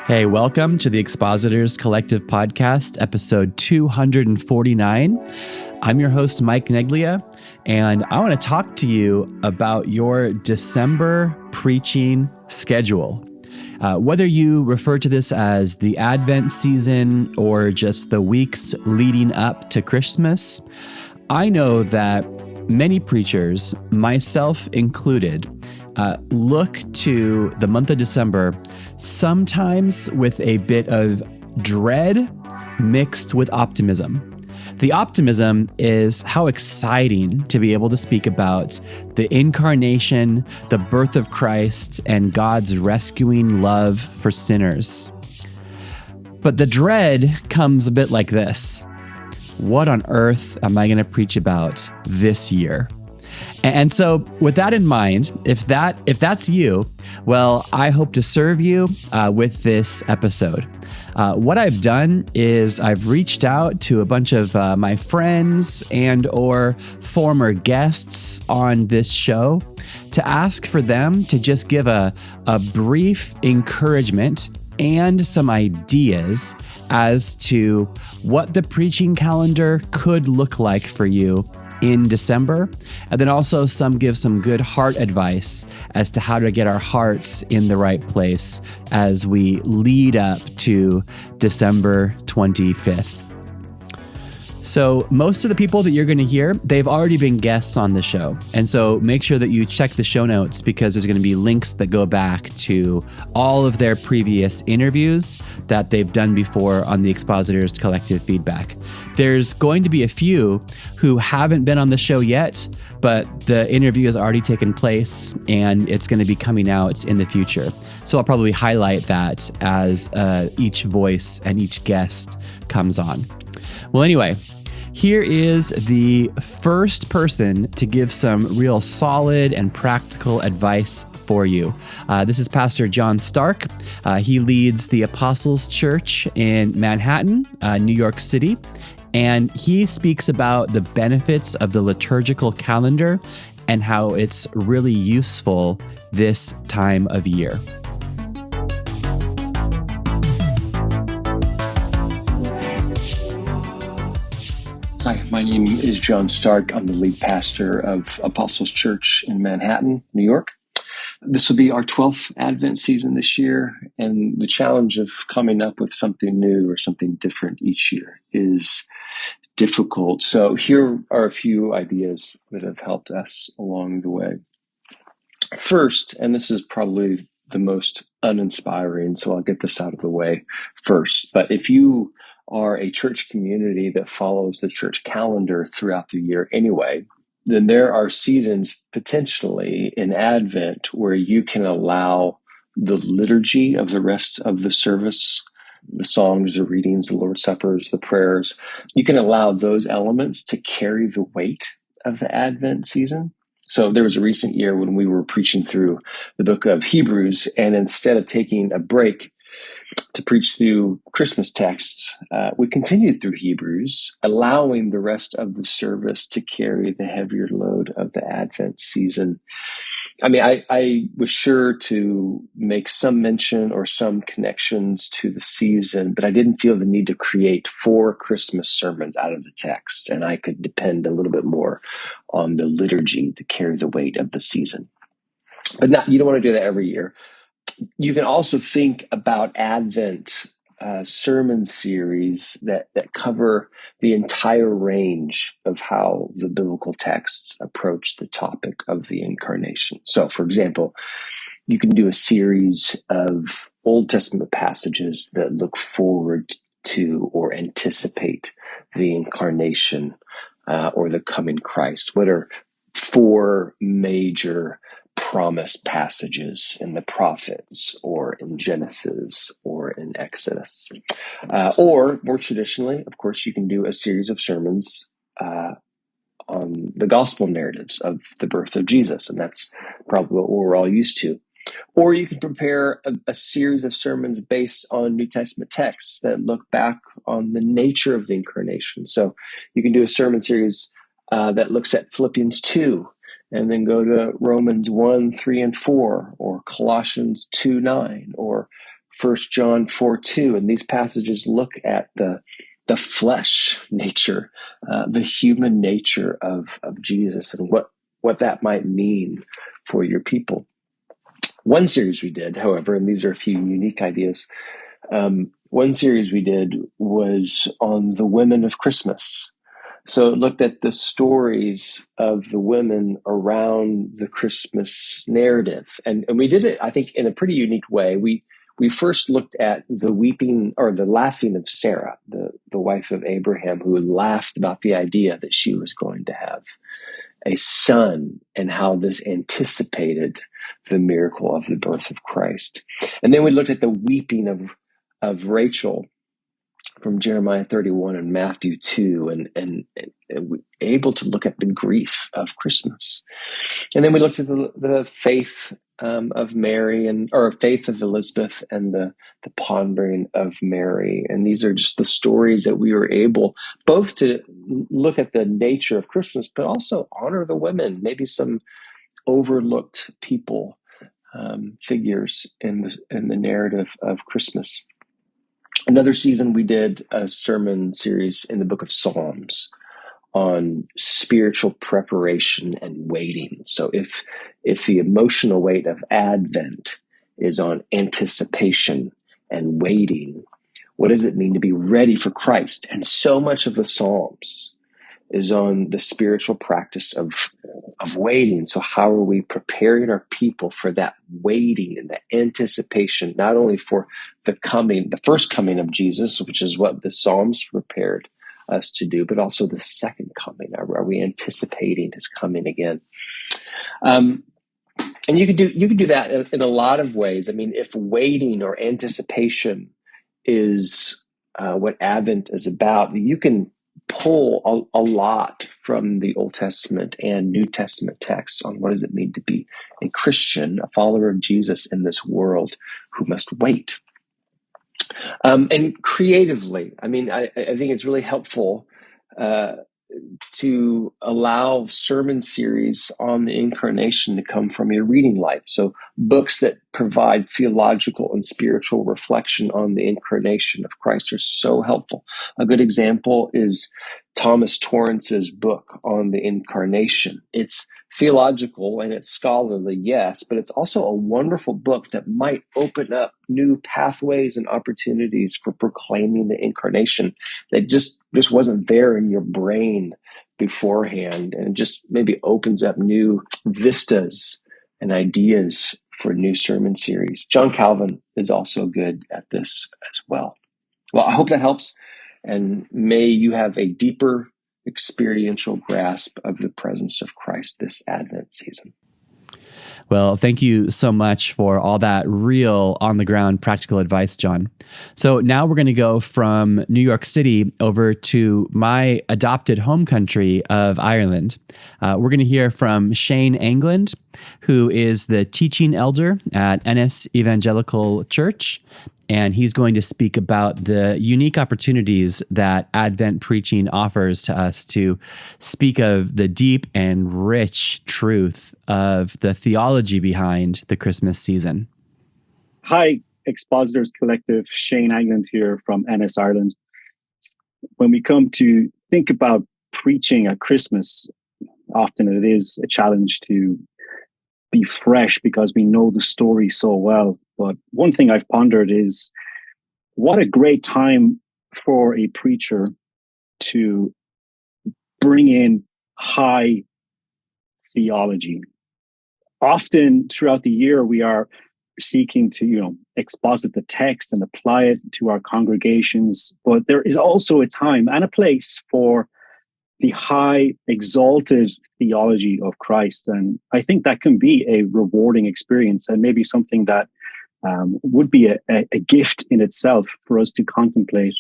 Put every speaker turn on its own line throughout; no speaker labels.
Hey, welcome to the Expositors Collective Podcast, episode 249. I'm your host, Mike Neglia, and I want to talk to you about your December preaching schedule. Whether you refer to this as the Advent season or just the weeks leading up to Christmas, I know that many preachers, myself included, look to the month of December sometimes with a bit of dread mixed with optimism. The optimism is how exciting to be able to speak about the incarnation, the birth of Christ, and God's rescuing love for sinners. But the dread comes a bit like this. What on earth am I going to preach about this year? And so with that in mind, if that's you, well, I hope to serve you with this episode. What I've done is I've reached out to a bunch of my friends and or former guests on this show to ask for them to just give a brief encouragement and some ideas as to what the preaching calendar could look like for you in December, and then also give some good heart advice as to how to get our hearts in the right place as we lead up to December 25th. So most of the people that you're going to hear, they've already been guests on the show. And so make sure that you check the show notes because there's going to be links that go back to all of their previous interviews that they've done before on the Expositors Collective Feedback. There's going to be a few who haven't been on the show yet, but the interview has already taken place and it's going to be coming out in the future. So I'll probably highlight that as each voice and each guest comes on. Well, anyway, here is the first person to give some real solid and practical advice for you. This is Pastor John Starke. He leads the Apostles Church in Manhattan, New York City, and he speaks about the benefits of the liturgical calendar and how it's really useful this time of year.
Hi, my name is John Starke. I'm the lead pastor of Apostles Church in Manhattan, New York. This will be our 12th Advent season this year, and the challenge of coming up with something new or something different each year is difficult. So here are a few ideas that have helped us along the way. First, and this is probably the most uninspiring, so I'll get this out of the way first, but if you are a church community that follows the church calendar throughout the year anyway, then there are seasons potentially in Advent where you can allow the liturgy of the rest of the service, the songs, the readings, the Lord's Suppers, the prayers, you can allow those elements to carry the weight of the Advent season. So there was a recent year when we were preaching through the book of Hebrews, and instead of taking a break to preach through Christmas texts, we continued through Hebrews, allowing the rest of the service to carry the heavier load of the Advent season. I mean, I was sure to make some mention or some connections to the season, but I didn't feel the need to create 4 Christmas sermons out of the text, and I could depend a little bit more on the liturgy to carry the weight of the season. But you don't want to do that every year. You can also think about Advent sermon series that cover the entire range of how the biblical texts approach the topic of the incarnation. So, for example, you can do a series of Old Testament passages that look forward to or anticipate the incarnation or the coming Christ. What are 4 major promise passages in the prophets or in Genesis or in Exodus? Or more traditionally, of course, you can do a series of sermons on the gospel narratives of the birth of Jesus, and that's probably what we're all used to. Or you can prepare a series of sermons based on New Testament texts that look back on the nature of the incarnation. So you can do a sermon series that looks at Philippians 2, and then go to Romans 1, 3, and 4, or Colossians 2, 9, or 1 John 4:2, and these passages look at the flesh nature, the human nature of Jesus, and what that might mean for your people. One series we did, however, and these are a few unique ideas. One series we did was on the women of Christmas. So it looked at the stories of the women around the Christmas narrative. And we did it, I think, in a pretty unique way. We first looked at the weeping or the laughing of Sarah, the wife of Abraham, who laughed about the idea that she was going to have a son and how this anticipated the miracle of the birth of Christ. And then we looked at the weeping of Rachel from Jeremiah 31 and Matthew 2, and we're able to look at the grief of Christmas. And then we looked at the faith of Mary or faith of Elizabeth and the pondering of Mary. And these are just the stories that we were able both to look at the nature of Christmas, but also honor the women, maybe some overlooked people, figures in the narrative of Christmas. Another season, we did a sermon series in the book of Psalms on spiritual preparation and waiting. So if the emotional weight of Advent is on anticipation and waiting, what does it mean to be ready for Christ? And so much of the Psalms is on the spiritual practice of waiting. So how are we preparing our people for that waiting and that anticipation, not only for the first coming of Jesus, which is what the Psalms prepared us to do, but also the second coming? Are we anticipating his coming again? And you could do that in a lot of ways. I mean, if waiting or anticipation is what Advent is about, you can pull a lot from the Old Testament and New Testament texts on what does it mean to be a Christian, a follower of Jesus in this world who must wait. And creatively, I mean, I think it's really helpful to allow sermon series on the incarnation to come from your reading life. So books that provide theological and spiritual reflection on the incarnation of Christ are so helpful. A good example is Thomas Torrance's book on the incarnation. It's theological and it's scholarly, yes, but it's also a wonderful book that might open up new pathways and opportunities for proclaiming the incarnation that just wasn't there in your brain beforehand, and just maybe opens up new vistas and ideas for new sermon series. John Calvin is also good at this as well. Well, I hope that helps, and may you have a deeper experiential grasp of the presence of Christ this Advent season.
Well, thank you so much for all that real on-the-ground practical advice, John. So now we're going to go from New York City over to my adopted home country of Ireland. We're going to hear from Shane Angland, who is the teaching elder at Ennis Evangelical Church, and he's going to speak about the unique opportunities that Advent preaching offers to us to speak of the deep and rich truth of the theology behind the Christmas season.
Hi, Expositors Collective. Shane Angland here from Ennis, Ireland. When we come to think about preaching at Christmas, often it is a challenge to be fresh because we know the story so well. But one thing I've pondered is what a great time for a preacher to bring in high theology. Often throughout the year, we are seeking to, exposit the text and apply it to our congregations. But there is also a time and a place for the high exalted theology of Christ. And I think that can be a rewarding experience, and maybe something that would be a gift in itself for us to contemplate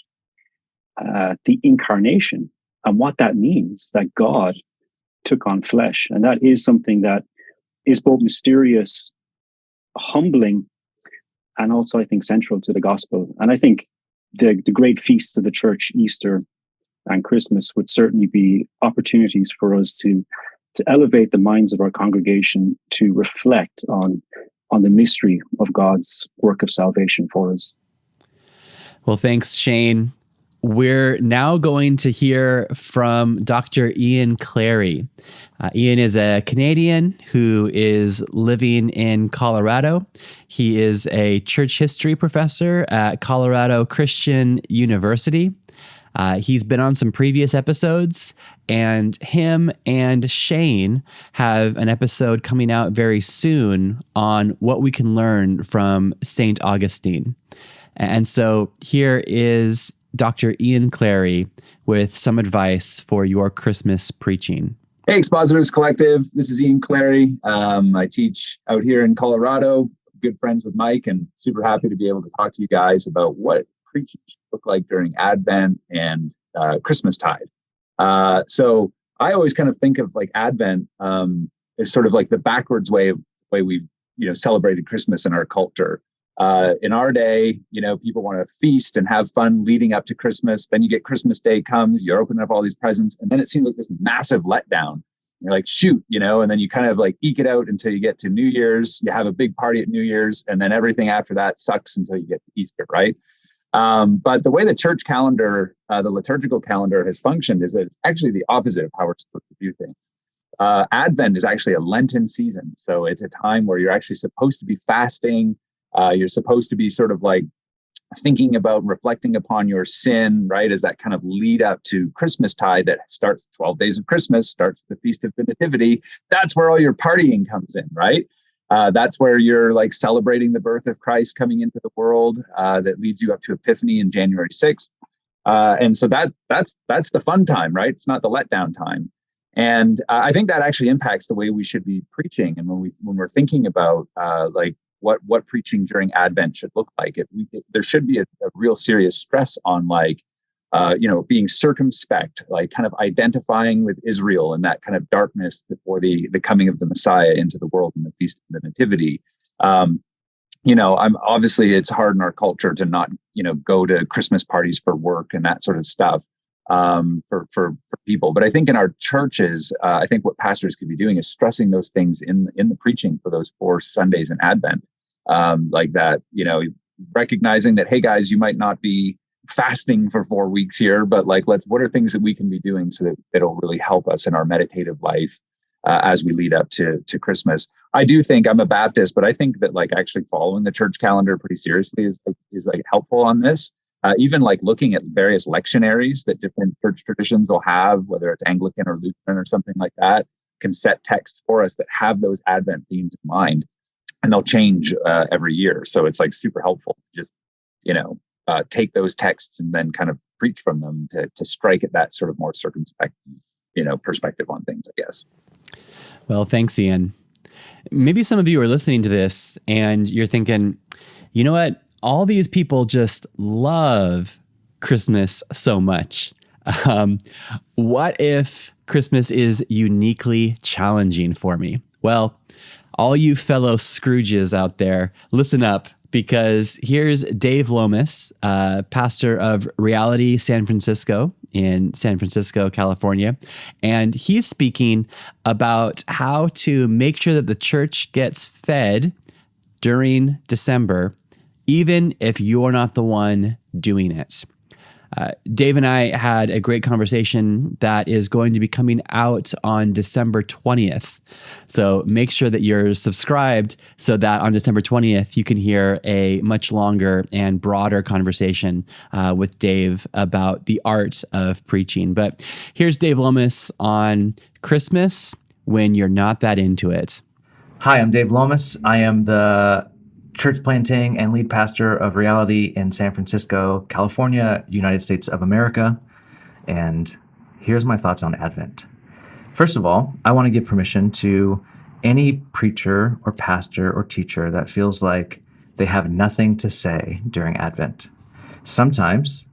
the incarnation and what that means, that God took on flesh. And that is something that is both mysterious, humbling, and also, I think, central to the gospel. And I think the great feasts of the church, Easter and Christmas, would certainly be opportunities for us to elevate the minds of our congregation to reflect on on the mystery of God's work of salvation for us.
Well, thanks, Shane. We're now going to hear from Dr. Ian Clary. Ian is a Canadian who is living in Colorado. He is a church history professor at Colorado Christian University. He's been on some previous episodes, and him and Shane have an episode coming out very soon on what we can learn from St. Augustine. And so here is Dr. Ian Clary with some advice for your Christmas preaching.
Hey, Expositors Collective. This is Ian Clary. I teach out here in Colorado, good friends with Mike, and super happy to be able to talk to you guys about what preaching should look like during Advent and Christmastide. So I always kind of think of like Advent as sort of like the backwards way we've celebrated Christmas in our culture. In our day, people want to feast and have fun leading up to Christmas. Then you get Christmas Day comes, you're opening up all these presents, and then it seems like this massive letdown. You're like, shoot, and then you kind of like eke it out until you get to New Year's. You have a big party at New Year's, and then everything after that sucks until you get to Easter, right? But the way the church calendar, the liturgical calendar has functioned is that it's actually the opposite of how we're supposed to do things. Advent is actually a Lenten season. So it's a time where you're actually supposed to be fasting. You're supposed to be sort of like thinking about reflecting upon your sin, right? As that kind of lead up to Christmastide that starts 12 days of Christmas, starts the Feast of the Nativity. That's where all your partying comes in, right? That's where you're like celebrating the birth of Christ coming into the world that leads you up to Epiphany in January 6th. And so that's the fun time, right? It's not the letdown time. And I think that actually impacts the way we should be preaching. And when we're thinking about what preaching during Advent should look like, there should be a real serious stress on being circumspect, like kind of identifying with Israel and that kind of darkness before the coming of the Messiah into the world and the Feast of the Nativity. Obviously it's hard in our culture to not, go to Christmas parties for work and that sort of stuff for people. But I think in our churches, I think what pastors could be doing is stressing those things in the preaching for those 4 Sundays in Advent, like that, recognizing that, hey guys, you might not be fasting for 4 weeks here, but like, what are things that we can be doing so that it'll really help us in our meditative life as we lead up to Christmas. I do think, I'm a Baptist, but I think that like actually following the church calendar pretty seriously is helpful on this. Even like looking at various lectionaries that different church traditions will have, whether it's Anglican or Lutheran or something like that, can set texts for us that have those Advent themes in mind, and they'll change every year. So it's like super helpful to just, take those texts and then kind of preach from them to strike at that sort of more circumspect, perspective on things, I guess.
Well, thanks, Ian. Maybe some of you are listening to this and you're thinking, you know what? All these people just love Christmas so much. What if Christmas is uniquely challenging for me? Well, all you fellow Scrooges out there, listen up, because here's Dave Lomas, pastor of Reality San Francisco in San Francisco, California. And he's speaking about how to make sure that the church gets fed during December, even if you're not the one doing it. Dave and I had a great conversation that is going to be coming out on December 20th. So make sure that you're subscribed so that on December 20th, you can hear a much longer and broader conversation with Dave about the art of preaching. But here's Dave Lomas on Christmas when you're not that into it.
Hi, I'm Dave Lomas. I am the church planting and lead pastor of Reality in San Francisco, California, United States of America. And here's my thoughts on Advent. First of all, I want to give permission to any preacher or pastor or teacher that feels like they have nothing to say during Advent. Sometimes,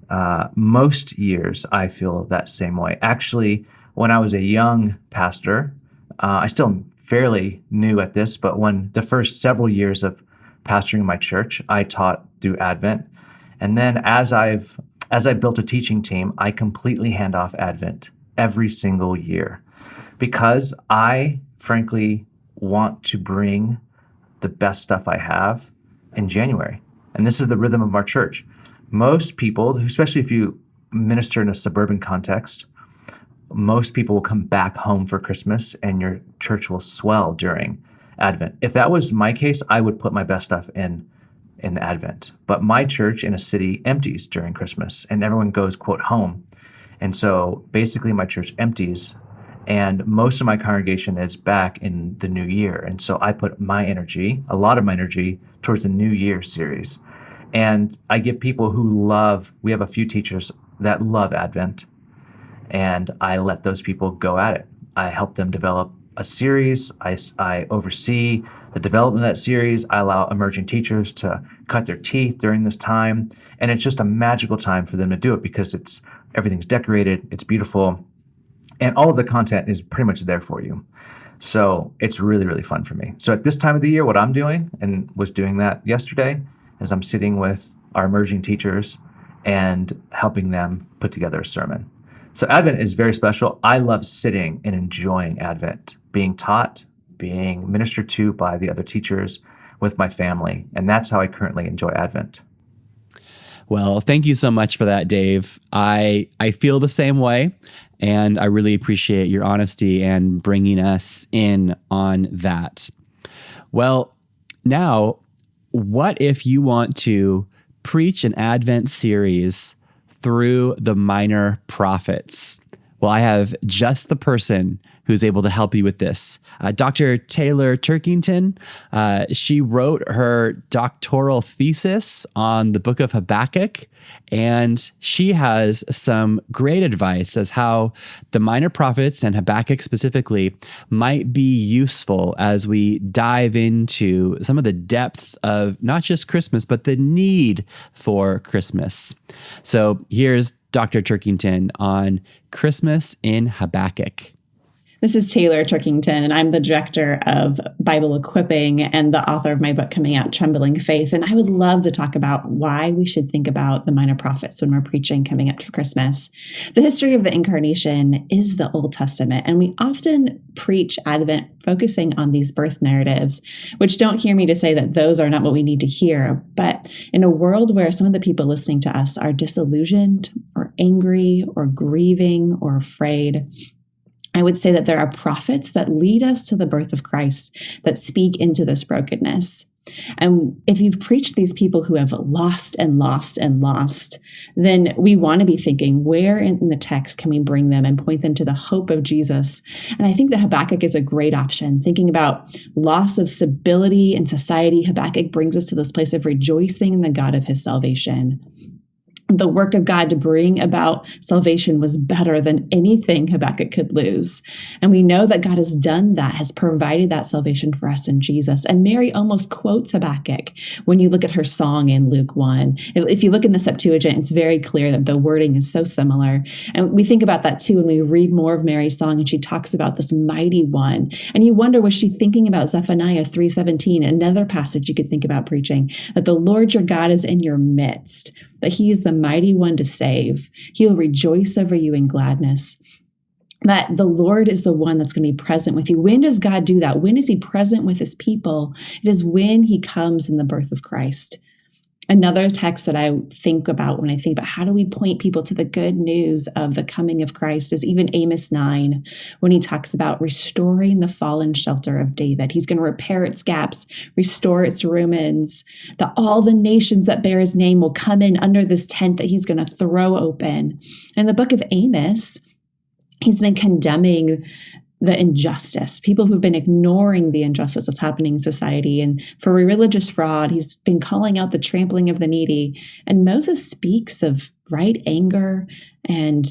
most years, I feel that same way. Actually, when I was a young pastor, I still am fairly new at this, but when the first several years of pastoring my church, I taught through Advent. And then as I built a teaching team, I completely hand off Advent every single year because I frankly want to bring the best stuff I have in January. And this is the rhythm of our church. Most people, especially if you minister in a suburban context, most people will come back home for Christmas and your church will swell during Advent. If that was my case, I would put my best stuff in Advent. But my church in a city empties during Christmas and everyone goes, quote, home. And so basically my church empties and most of my congregation is back in the new year. And so I put my energy, a lot of my energy, towards the New Year series. And I get people who we have a few teachers that love Advent. And I let those people go at it. I help them develop a series. I oversee the development of that series. I allow emerging teachers to cut their teeth during this time. And it's just a magical time for them to do it because everything's decorated, it's beautiful, and all of the content is pretty much there for you. So it's really, really fun for me. So at this time of the year, what I'm doing, and was doing that yesterday, is I'm sitting with our emerging teachers and helping them put together a sermon. So Advent is very special. I love sitting and enjoying Advent, being taught, being ministered to by the other teachers with my family. And that's how I currently enjoy Advent.
Well, thank you so much for that, Dave. I feel the same way, and I really appreciate your honesty and bringing us in on that. Well, now, what if you want to preach an Advent series through the minor prophets? Well, I have just the person who's able to help you with this. Dr. Taylor Turkington, she wrote her doctoral thesis on the book of Habakkuk, and she has some great advice as how the minor prophets, and Habakkuk specifically, might be useful as we dive into some of the depths of not just Christmas, but the need for Christmas. So here's Dr. Turkington on Christmas in Habakkuk.
This is Taylor Turkington, and I'm the director of Bible Equipping and the author of my book coming out, Trembling Faith. And I would love to talk about why we should think about the minor prophets when we're preaching coming up for Christmas. The history of the incarnation is the Old Testament, and we often preach Advent focusing on these birth narratives, which don't hear me to say that those are not what we need to hear. But in a world where some of the people listening to us are disillusioned or angry or grieving or afraid, I would say that there are prophets that lead us to the birth of Christ that speak into this brokenness. And if you've preached these people who have lost and lost and lost, then we want to be thinking, where in the text can we bring them and point them to the hope of Jesus? And I think that Habakkuk is a great option. Thinking about loss of stability in society, Habakkuk brings us to this place of rejoicing in the God of his salvation. The work of God to bring about salvation was better than anything Habakkuk could lose. And we know that God has done that, has provided that salvation for us in Jesus. And Mary almost quotes Habakkuk when you look at her song in Luke 1. If you look in the Septuagint, it's very clear that the wording is so similar. And we think about that too when we read more of Mary's song and she talks about this mighty one. And you wonder, was she thinking about Zephaniah 3:17, another passage you could think about preaching, that the Lord your God is in your midst, that he is the mighty one to save. He will rejoice over you in gladness. That the Lord is the one that's going to be present with you. When does God do that? When is he present with his people? It is when he comes in the birth of Christ. Another text that I think about when I think about how do we point people to the good news of the coming of Christ is even Amos 9, when he talks about restoring the fallen shelter of David. He's going to repair its gaps, restore its ruins, that all the nations that bear his name will come in under this tent that he's going to throw open. In the book of Amos, he's been condemning the injustice, people who've been ignoring the injustice that's happening in society. And for religious fraud, he's been calling out the trampling of the needy. And Moses speaks of right anger and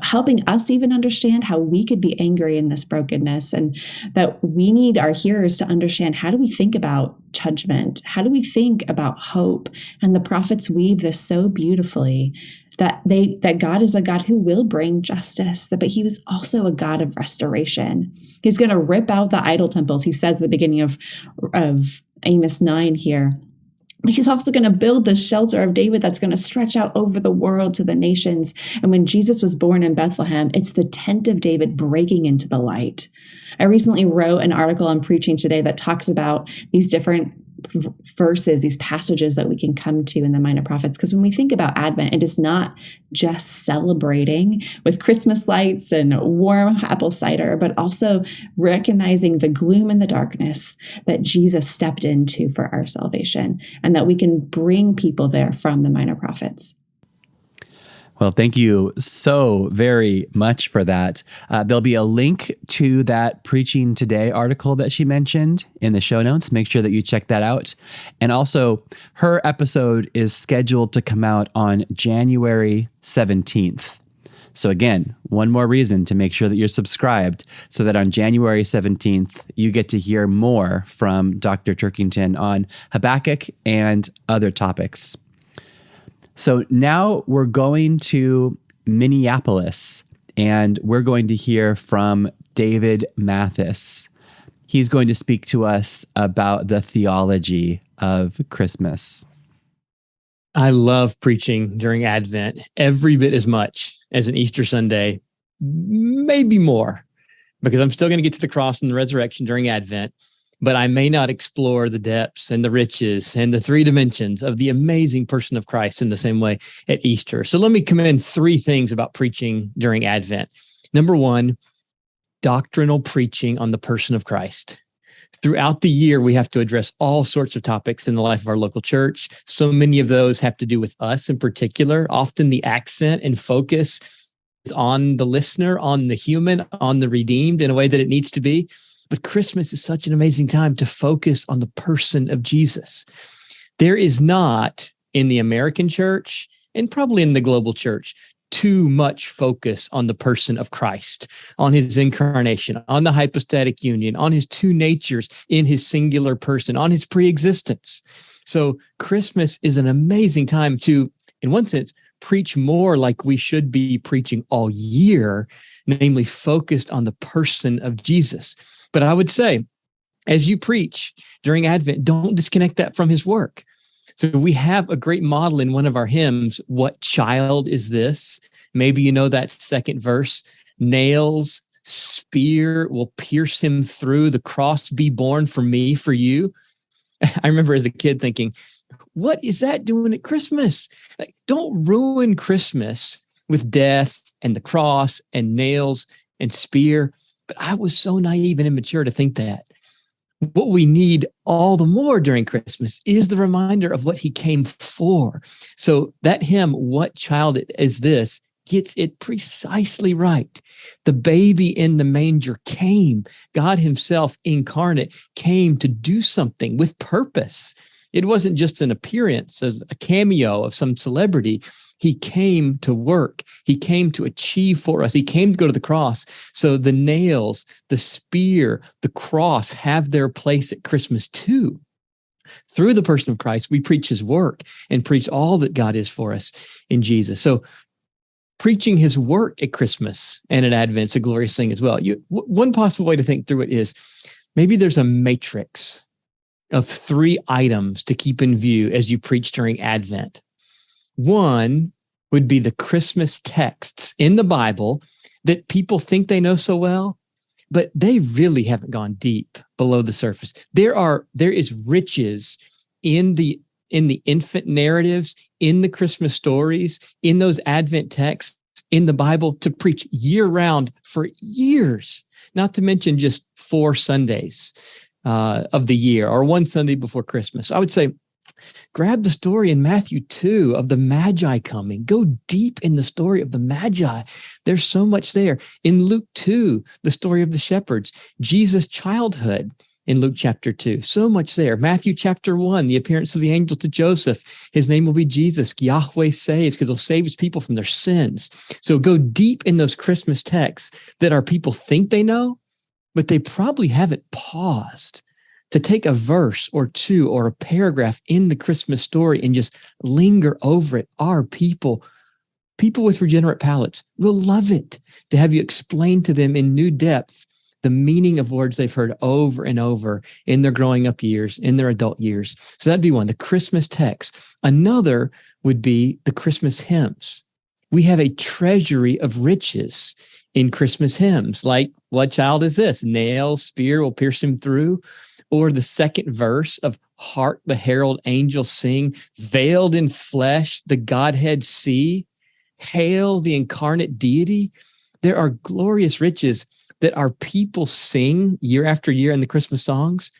helping us even understand how we could be angry in this brokenness, and that we need our hearers to understand, how do we think about judgment? How do we think about hope? And the prophets weave this so beautifully, that God is a God who will bring justice, but he was also a God of restoration. He's going to rip out the idol temples, he says at the beginning of Amos 9 here. But he's also going to build the shelter of David that's going to stretch out over the world to the nations. And when Jesus was born in Bethlehem, it's the tent of David breaking into the light. I recently wrote an article on preaching today that talks about these different verses, these passages that we can come to in the Minor Prophets. Because when we think about Advent, it is not just celebrating with Christmas lights and warm apple cider, but also recognizing the gloom and the darkness that Jesus stepped into for our salvation, and that we can bring people there from the Minor Prophets.
Well, thank you so very much for that. There'll be a link to that Preaching Today article that she mentioned in the show notes. Make sure that you check that out. And also, her episode is scheduled to come out on January 17th. So again, one more reason to make sure that you're subscribed so that on January 17th, you get to hear more from Dr. Turkington on Habakkuk and other topics. So now we're going to Minneapolis, and we're going to hear from David Mathis. He's going to speak to us about the theology of Christmas.
I love preaching during Advent every bit as much as an Easter Sunday, maybe more, because I'm still going to get to the cross and the resurrection during Advent, but I may not explore the depths and the riches and the three dimensions of the amazing person of Christ in the same way at Easter. So let me commend three things about preaching during Advent. Number one, doctrinal preaching on the person of Christ. Throughout the year, we have to address all sorts of topics in the life of our local church. So many of those have to do with us in particular. Often the accent and focus is on the listener, on the human, on the redeemed in a way that it needs to be. But Christmas is such an amazing time to focus on the person of Jesus. There is not in the American church, and probably in the global church, too much focus on the person of Christ, on his incarnation, on the hypostatic union, on his two natures in his singular person, on his preexistence. So Christmas is an amazing time to, in one sense, preach more like we should be preaching all year, namely focused on the person of Jesus. But I would say, as you preach during Advent, don't disconnect that from his work. So we have a great model in one of our hymns, What Child Is This? Maybe you know that second verse, nails, spear will pierce him through, the cross be born for me, for you. I remember as a kid thinking, what is that doing at Christmas? Like, don't ruin Christmas with death and the cross and nails and spear. But I was so naive and immature to think that. What we need all the more during Christmas is the reminder of what he came for. So that hymn, What Child Is This? Gets it precisely right. The baby in the manger came. God himself incarnate came to do something with purpose. It wasn't just an appearance, as a cameo of some celebrity. He came to work. He came to achieve for us. He came to go to the cross. So the nails, the spear, the cross have their place at Christmas too. Through the person of Christ, we preach his work and preach all that God is for us in Jesus. So preaching his work at Christmas and at Advent is a glorious thing as well. One possible way to think through it is maybe there's a matrix of three items to keep in view as you preach during Advent. One would be the Christmas texts in the Bible that people think they know so well, but they really haven't gone deep below the surface. There is riches in the infant narratives, in the Christmas stories, in those Advent texts in the Bible to preach year round for years, not to mention just 4 Sundays of the year or one Sunday before Christmas. I would say, grab the story in Matthew 2 of the Magi coming. Go deep in the story of the Magi. There's so much there. In Luke 2, the story of the shepherds, Jesus' childhood in Luke chapter 2. So much there. Matthew chapter 1, the appearance of the angel to Joseph. His name will be Jesus. Yahweh saves, because he'll save his people from their sins. So go deep in those Christmas texts that our people think they know, but they probably haven't paused to take a verse or two or a paragraph in the Christmas story and just linger over it. Our people with regenerate palates will love it to have you explain to them in new depth the meaning of words they've heard over and over in their growing up years, in their adult years. So that'd be one, the Christmas text. Another would be the Christmas hymns. We have a treasury of riches in Christmas hymns, like "What child is this? Nail, spear will pierce him through." Or the second verse of "Hark the herald angels sing, veiled in flesh, the Godhead see. Hail the incarnate deity." There are glorious riches that our people sing year after year in the Christmas songs.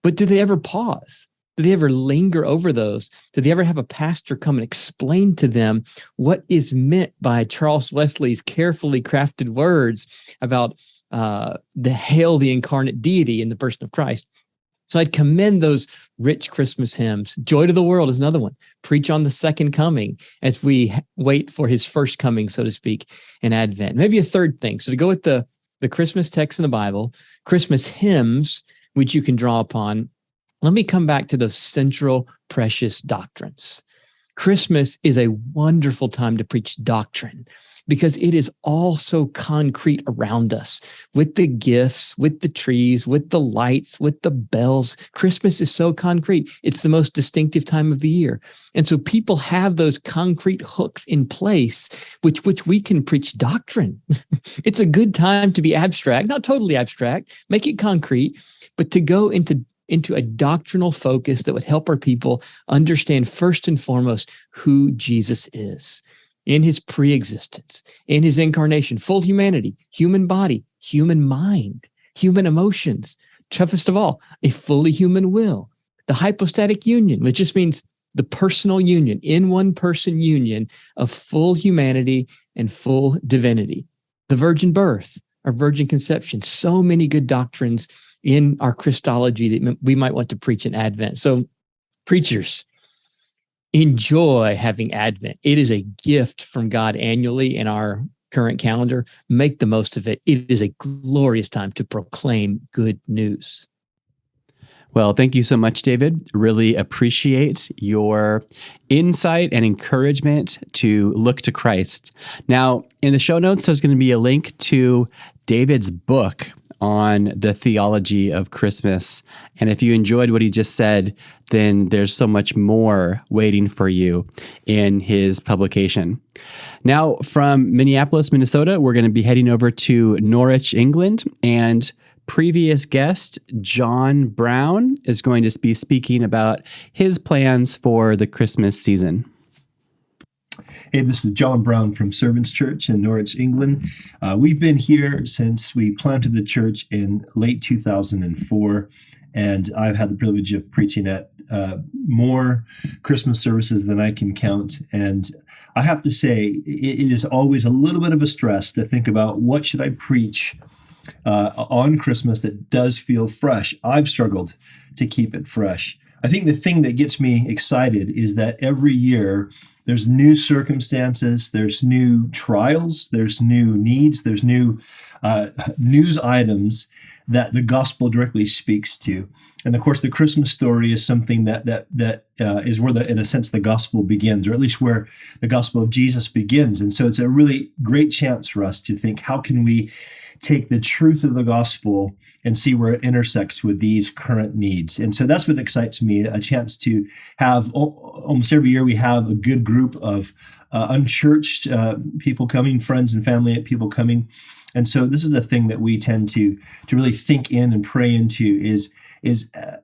But do they ever pause? Do they ever linger over those? Do they ever have a pastor come and explain to them what is meant by Charles Wesley's carefully crafted words about the hail the incarnate deity in the person of Christ? So I'd commend those rich Christmas hymns. "Joy to the World" is another one. Preach on the second coming as we wait for his first coming, so to speak, in Advent. Maybe a third thing. So to go with the Christmas text in the Bible, Christmas hymns, which you can draw upon, let me come back to those central precious doctrines. Christmas is a wonderful time to preach doctrine because it is all so concrete around us with the gifts, with the trees, with the lights, with the bells. Christmas is so concrete. It's the most distinctive time of the year. And so people have those concrete hooks in place, which we can preach doctrine. It's a good time to be abstract, not totally abstract, make it concrete, but to go into a doctrinal focus that would help our people understand first and foremost who Jesus is in his pre-existence, in his incarnation, full humanity, human body, human mind, human emotions, toughest of all, a fully human will, the hypostatic union, which just means the personal union, in one person union of full humanity and full divinity, the virgin birth, our virgin conception, so many good doctrines in our Christology that we might want to preach in Advent. So preachers, enjoy having Advent. It is a gift from God annually in our current calendar. Make the most of it. It is a glorious time to proclaim good news.
Well, thank you so much, David. Really appreciate your insight and encouragement to look to Christ. Now, in the show notes, there's going to be a link to David's book on the theology of Christmas. And if you enjoyed what he just said, then there's so much more waiting for you in his publication. Now, from Minneapolis, Minnesota, we're going to be heading over to Norwich, England, and previous guest, John Brown, is going to be speaking about his plans for the Christmas season.
Hey, this is John Brown from Servants Church in Norwich, England. We've been here since we planted the church in late 2004, and I've had the privilege of preaching at more Christmas services than I can count. And I have to say, it is always a little bit of a stress to think about what should I preach on Christmas that does feel fresh. I've struggled to keep it fresh. I think the thing that gets me excited is that every year there's new circumstances, there's new trials, there's new needs, there's new news items that the gospel directly speaks to. And of course, the Christmas story is something that is where, in a sense, the gospel begins, or at least where the gospel of Jesus begins. And so it's a really great chance for us to think, how can we take the truth of the gospel and see where it intersects with these current needs? And so that's what excites me, a chance to have, almost every year we have a good group of unchurched people coming, friends and family people coming. And so this is a thing that we tend to really think in and pray into is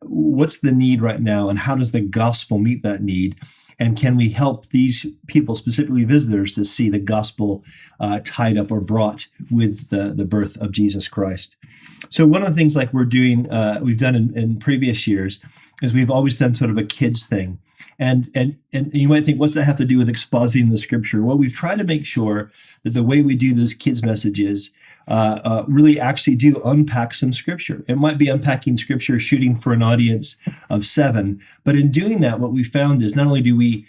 what's the need right now, and how does the gospel meet that need? And can we help these people, specifically visitors, to see the gospel tied up or brought with the birth of Jesus Christ? So one of the things like we've done in previous years is we've always done sort of a kids thing. And you might think, what's that have to do with expositing the scripture? Well, we've tried to make sure that the way we do those kids messages really actually do unpack some scripture. It might be unpacking scripture, shooting for an audience of 7, but in doing that, what we found is not only do we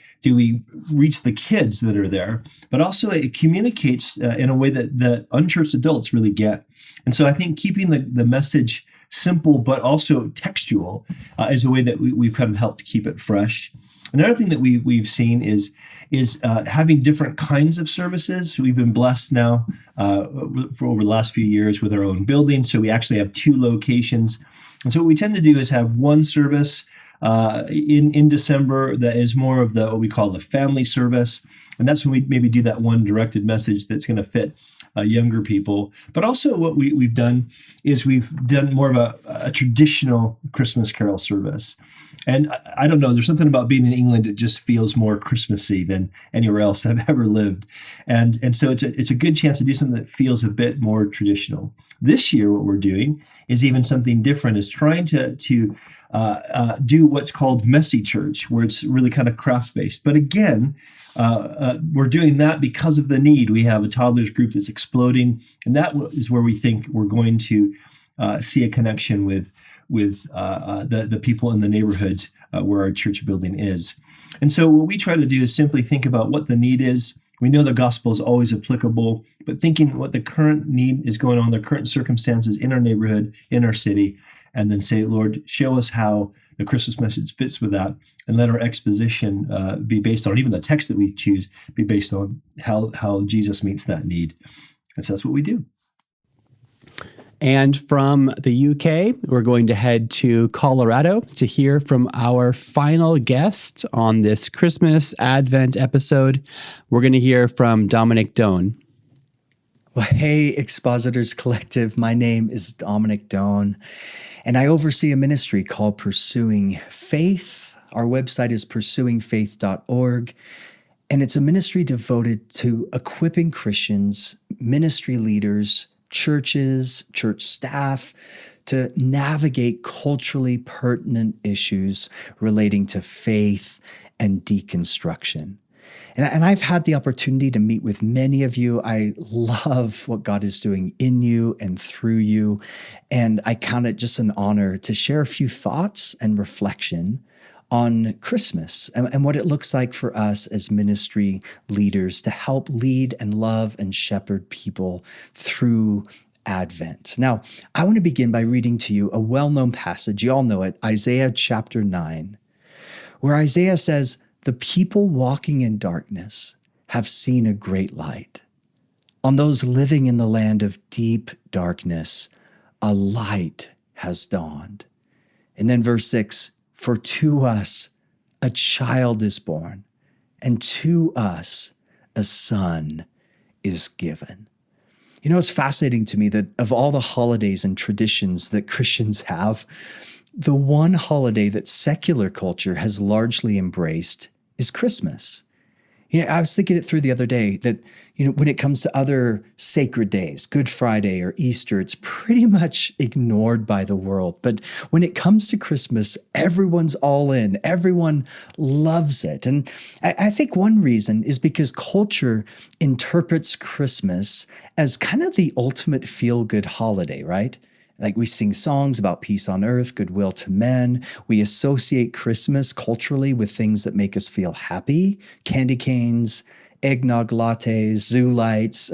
reach the kids that are there, but also it communicates in a way that unchurched adults really get. And so I think keeping the message simple but also textual is a way that we've kind of helped keep it fresh. Another thing that we've seen is having different kinds of services. We've been blessed now for over the last few years with our own building. So we actually have 2 locations. And so what we tend to do is have one service in December that is more of what we call the family service. And that's when we maybe do that one directed message that's going to fit younger people. But also what we've done is we've done more of a traditional Christmas carol service. And I don't know, there's something about being in England that just feels more Christmassy than anywhere else I've ever lived. And so it's a good chance to do something that feels a bit more traditional. This year, what we're doing is even something different, is trying to do what's called messy church, where it's really kind of craft-based. But again, we're doing that because of the need. We have a toddlers group that's exploding, and that is where we think we're going to see a connection with the people in the neighborhood where our church building is. And so what we try to do is simply think about what the need is. We know the gospel is always applicable, but thinking what the current need is going on, the current circumstances in our neighborhood, in our city, and then say, Lord, show us how the Christmas message fits with that, and let our exposition be based on, even the text that we choose, be based on how Jesus meets that need. And so that's what we do.
And from the UK, we're going to head to Colorado to hear from our final guest on this Christmas Advent episode. We're going to hear from Dominic Done.
Well, hey, Expositors Collective. My name is Dominic Done, and I oversee a ministry called Pursuing Faith. Our website is pursuingfaith.org, and it's a ministry devoted to equipping Christians, ministry leaders, churches, church staff to navigate culturally pertinent issues relating to faith and deconstruction. And I've had the opportunity to meet with many of you. I love what God is doing in you and through you. And I count it just an honor to share a few thoughts and reflection on Christmas and what it looks like for us as ministry leaders to help lead and love and shepherd people through Advent. Now, I want to begin by reading to you a well-known passage. You all know it, Isaiah chapter 9, where Isaiah says, "The people walking in darkness have seen a great light. On those living in the land of deep darkness, a light has dawned." And then verse 6, "For to us a child is born, and to us a son is given." You know, it's fascinating to me that of all the holidays and traditions that Christians have, the one holiday that secular culture has largely embraced is Christmas. You know, I was thinking it through the other day that, you know, when it comes to other sacred days, Good Friday or Easter, it's pretty much ignored by the world. But when it comes to Christmas, everyone's all in. Everyone loves it. And I think one reason is because culture interprets Christmas as kind of the ultimate feel-good holiday, right? Like we sing songs about peace on earth, goodwill to men. We associate Christmas culturally with things that make us feel happy, candy canes, eggnog lattes, zoo lights,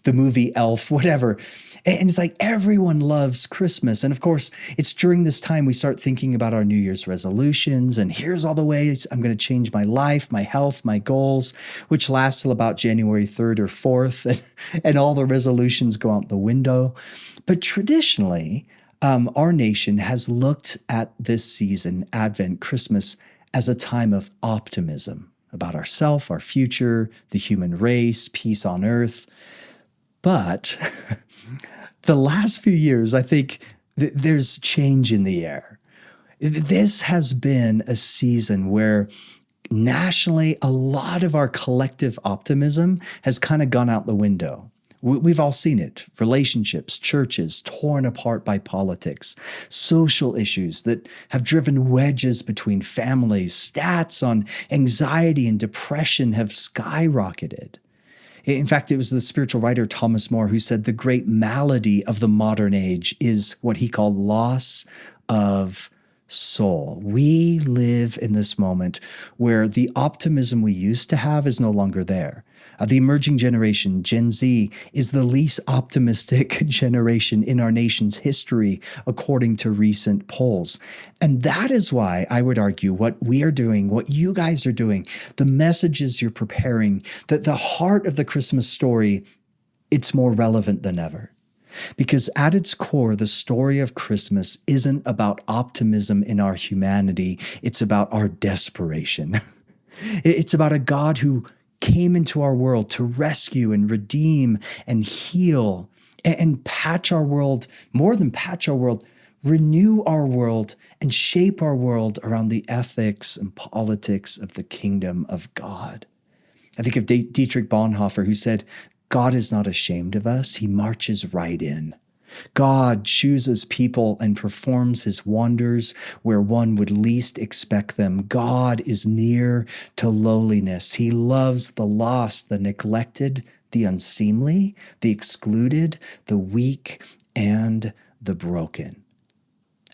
the movie Elf, whatever. And it's like everyone loves Christmas. And of course, it's during this time we start thinking about our New Year's resolutions. And here's all the ways I'm going to change my life, my health, my goals, which lasts till about January 3rd or 4th. And all the resolutions go out the window. But traditionally, our nation has looked at this season, Advent, Christmas, as a time of optimism about ourselves, our future, the human race, peace on earth. But the last few years, I think there's change in the air. This has been a season where nationally, a lot of our collective optimism has kind of gone out the window. We've all seen it. Relationships, churches torn apart by politics, social issues that have driven wedges between families, stats on anxiety and depression have skyrocketed. In fact, it was the spiritual writer Thomas More who said the great malady of the modern age is what he called loss of soul. We live in this moment where the optimism we used to have is no longer there. The emerging generation, Gen Z, is the least optimistic generation in our nation's history, according to recent polls. And that is why I would argue what we are doing, what you guys are doing, the messages you're preparing, that the heart of the Christmas story, it's more relevant than ever. Because at its core, the story of Christmas isn't about optimism in our humanity. It's about our desperation. It's about a God who came into our world to rescue and redeem and heal and patch our world, more than patch our world, renew our world and shape our world around the ethics and politics of the kingdom of God. I think of Dietrich Bonhoeffer, who said, God is not ashamed of us. He marches right in. God chooses people and performs his wonders where one would least expect them. God is near to lowliness. He loves the lost, the neglected, the unseemly, the excluded, the weak, and the broken.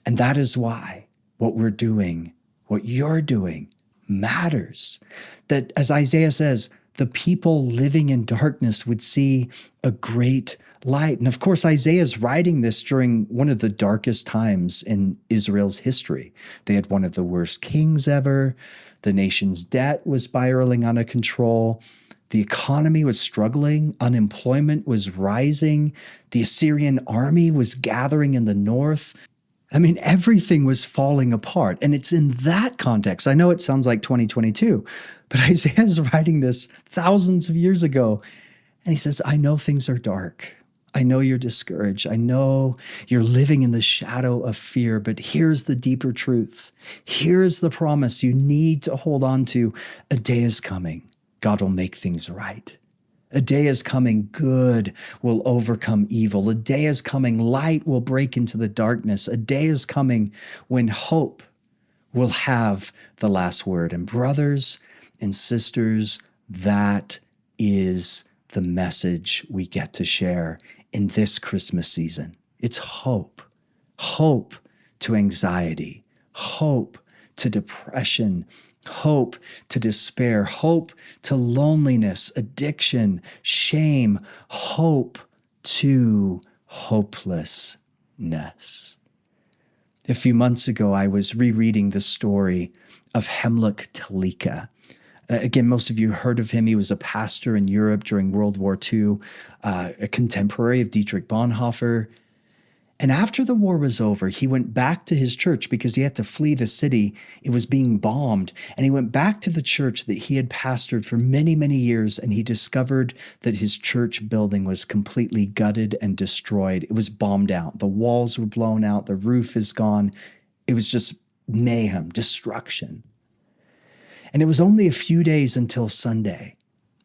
And that is why what we're doing, what you're doing, matters. That, as Isaiah says, the people living in darkness would see a great light. And of course, Isaiah is writing this during one of the darkest times in Israel's history. They had one of the worst kings ever. The nation's debt was spiraling out of control. The economy was struggling. Unemployment was rising. The Assyrian army was gathering in the north. I mean, everything was falling apart. And it's in that context. I know it sounds like 2022, but Isaiah is writing this thousands of years ago. And he says, I know things are dark. I know you're discouraged. I know you're living in the shadow of fear, but here's the deeper truth. Here's the promise you need to hold on to. A day is coming. God will make things right. A day is coming. Good will overcome evil. A day is coming. Light will break into the darkness. A day is coming when hope will have the last word. And brothers and sisters, that is the message we get to share in this Christmas season. It's hope. Hope to anxiety. Hope to depression. Hope to despair. Hope to loneliness, addiction, shame. Hope to hopelessness. A few months ago, I was rereading the story of Hemlock Talika. Again, most of you heard of him. He was a pastor in Europe during World War II, a contemporary of Dietrich Bonhoeffer. And after the war was over, he went back to his church because he had to flee the city. It was being bombed. And he went back to the church that he had pastored for many, many years, and he discovered that his church building was completely gutted and destroyed. It was bombed out. The walls were blown out. The roof is gone. It was just mayhem, destruction. And it was only a few days until Sunday.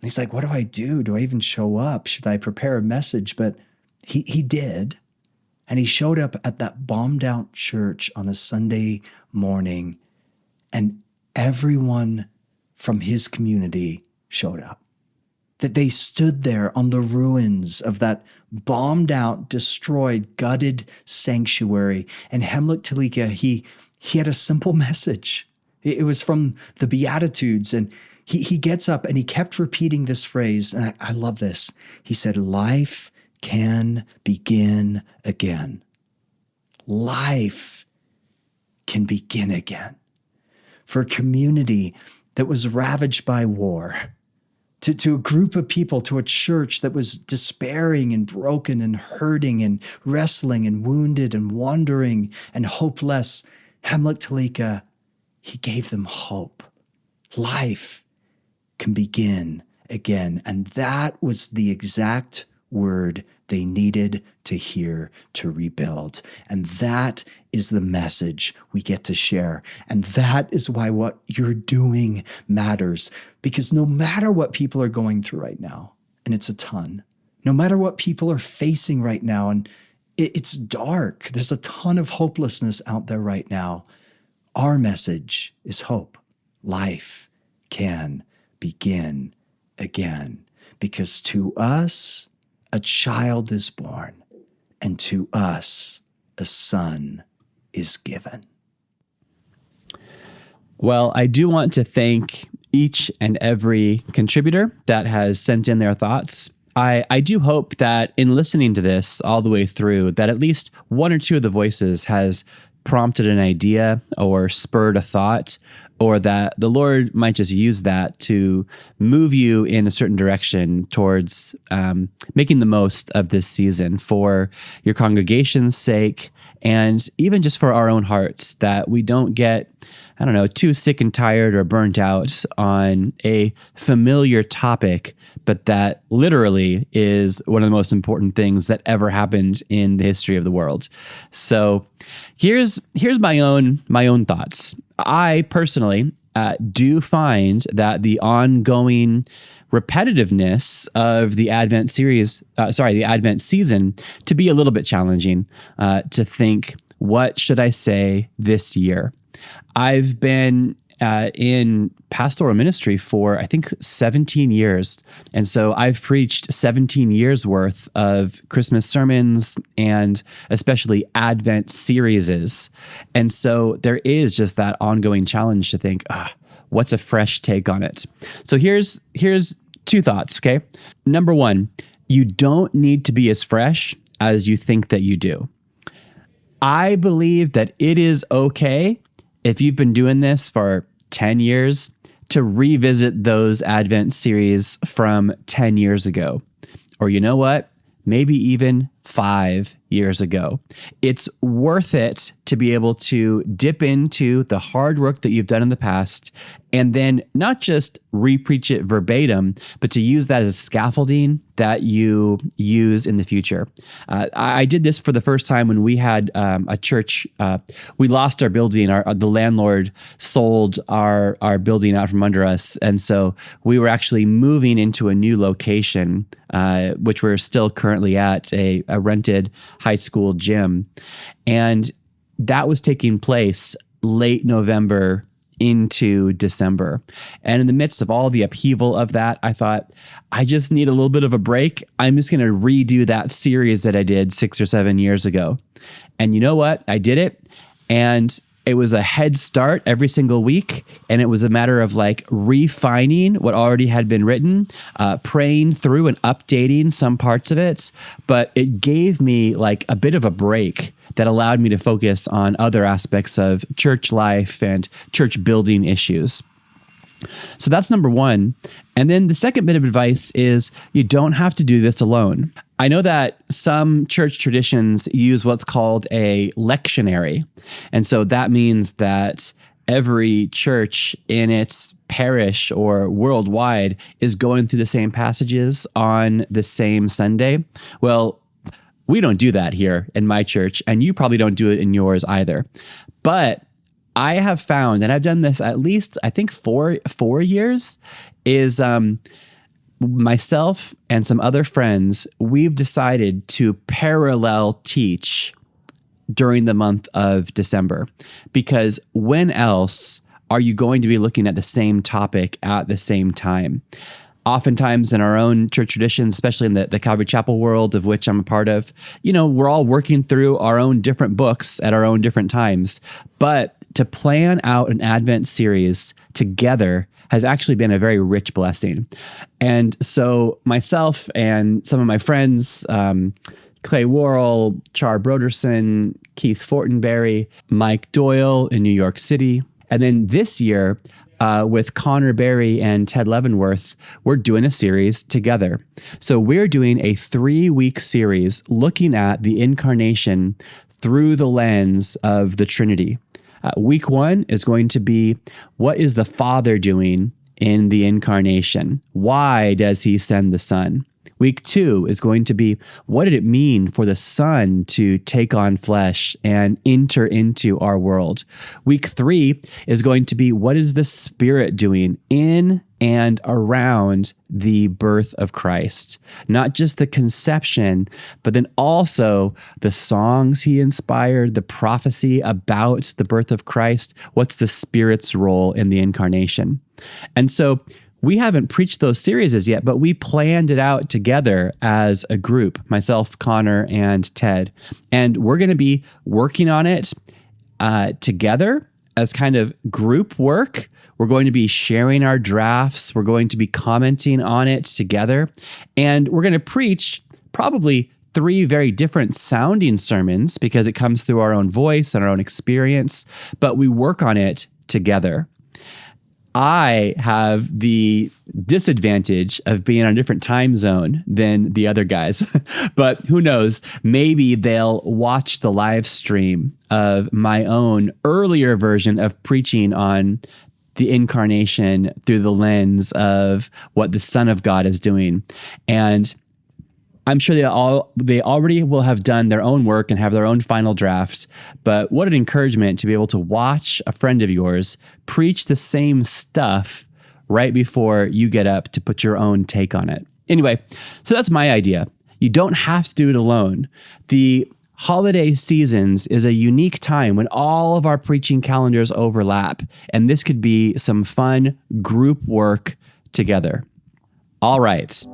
He's like, what do I do? Do I even show up? Should I prepare a message? But he did. And he showed up at that bombed out church on a Sunday morning, and everyone from his community showed up. That they stood there on the ruins of that bombed out, destroyed, gutted sanctuary. And Hemlock Talika, he had a simple message. It was from the Beatitudes, and he gets up and he kept repeating this phrase, and I love this. He said, life can begin again. Life can begin again. For a community that was ravaged by war, to a group of people, to a church that was despairing and broken and hurting and wrestling and wounded and wandering and hopeless, Hemlock Talika, he gave them hope. Life can begin again. And that was the exact word they needed to hear to rebuild. And that is the message we get to share. And that is why what you're doing matters. Because no matter what people are going through right now, and it's a ton, no matter what people are facing right now, and it's dark, there's a ton of hopelessness out there right now, our message is hope. Life can begin again. Because to us, a child is born, and to us, a son is given.
Well, I do want to thank each and every contributor that has sent in their thoughts. I do hope that in listening to this all the way through, that at least one or two of the voices has prompted an idea or spurred a thought, or that the Lord might just use that to move you in a certain direction towards making the most of this season for your congregation's sake, and even just for our own hearts, that we don't get I don't know, too sick and tired or burnt out on a familiar topic, but that literally is one of the most important things that ever happened in the history of the world. So here's my own thoughts. I personally do find that the ongoing repetitiveness of the Advent the Advent season to be a little bit challenging to think, what should I say this year? I've been in pastoral ministry for, I think, 17 years. And so I've preached 17 years worth of Christmas sermons and especially Advent series. And so there is just that ongoing challenge to think, what's a fresh take on it? So here's two thoughts, okay? Number one, you don't need to be as fresh as you think that you do. I believe that it is okay if you've been doing this for 10 years to revisit those Advent series from 10 years ago. Or you know what? Maybe even 5 years ago. It's worth it to be able to dip into the hard work that you've done in the past and then not just repreach it verbatim, but to use that as scaffolding that you use in the future. I did this for the first time when we had a church. We lost our building. The landlord sold our building out from under us. And so we were actually moving into a new location, which we're still currently at, a rented high school gym. And that was taking place late November into December. And in the midst of all the upheaval of that, I thought, I just need a little bit of a break. I'm just going to redo that series that I did 6 or 7 years ago. And you know what? I did it. And it was a head start every single week. And it was a matter of like refining what already had been written, praying through and updating some parts of it. But it gave me like a bit of a break that allowed me to focus on other aspects of church life and church building issues. So that's number one. And then the second bit of advice is you don't have to do this alone. I know that some church traditions use what's called a lectionary. And so that means that every church in its parish or worldwide is going through the same passages on the same Sunday. Well, we don't do that here in my church, and you probably don't do it in yours either. But I have found, and I've done this at least, I think, four years, is myself and some other friends, we've decided to parallel teach during the month of December. Because when else are you going to be looking at the same topic at the same time? Oftentimes in our own church traditions, especially in the Calvary Chapel world of which I'm a part of, we're all working through our own different books at our own different times. But to plan out an Advent series together has actually been a very rich blessing. And so myself and some of my friends, Clay Worrell, Char Broderson, Keith Fortenberry, Mike Doyle in New York City. And then this year, with Connor Berry and Ted Leavenworth, we're doing a series together. So we're doing a 3-week series looking at the incarnation through the lens of the Trinity. Week 1 is going to be, what is the Father doing in the incarnation? Why does he send the Son? Week 2 is going to be, what did it mean for the Son to take on flesh and enter into our world? Week 3 is going to be, what is the Spirit doing in and around the birth of Christ? Not just the conception, but then also the songs he inspired, the prophecy about the birth of Christ. What's the Spirit's role in the incarnation? And so we haven't preached those series as yet, but we planned it out together as a group, myself, Connor, and Ted. And we're going to be working on it together as kind of group work. We're going to be sharing our drafts. We're going to be commenting on it together. And we're going to preach probably 3 very different sounding sermons because it comes through our own voice and our own experience, but we work on it together. I have the disadvantage of being on a different time zone than the other guys. But who knows? Maybe they'll watch the live stream of my own earlier version of preaching on the incarnation through the lens of what the Son of God is doing. And I'm sure they already will have done their own work and have their own final draft, but what an encouragement to be able to watch a friend of yours preach the same stuff right before you get up to put your own take on it. Anyway, so that's my idea. You don't have to do it alone. The holiday seasons is a unique time when all of our preaching calendars overlap, and this could be some fun group work together. All right.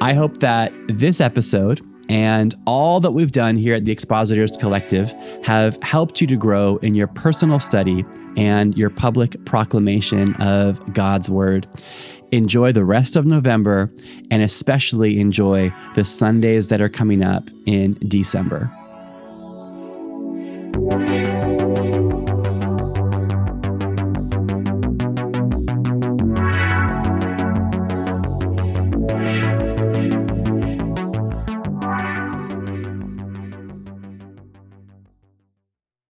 I hope that this episode and all that we've done here at the Expositors Collective have helped you to grow in your personal study and your public proclamation of God's Word. Enjoy the rest of November, and especially enjoy the Sundays that are coming up in December.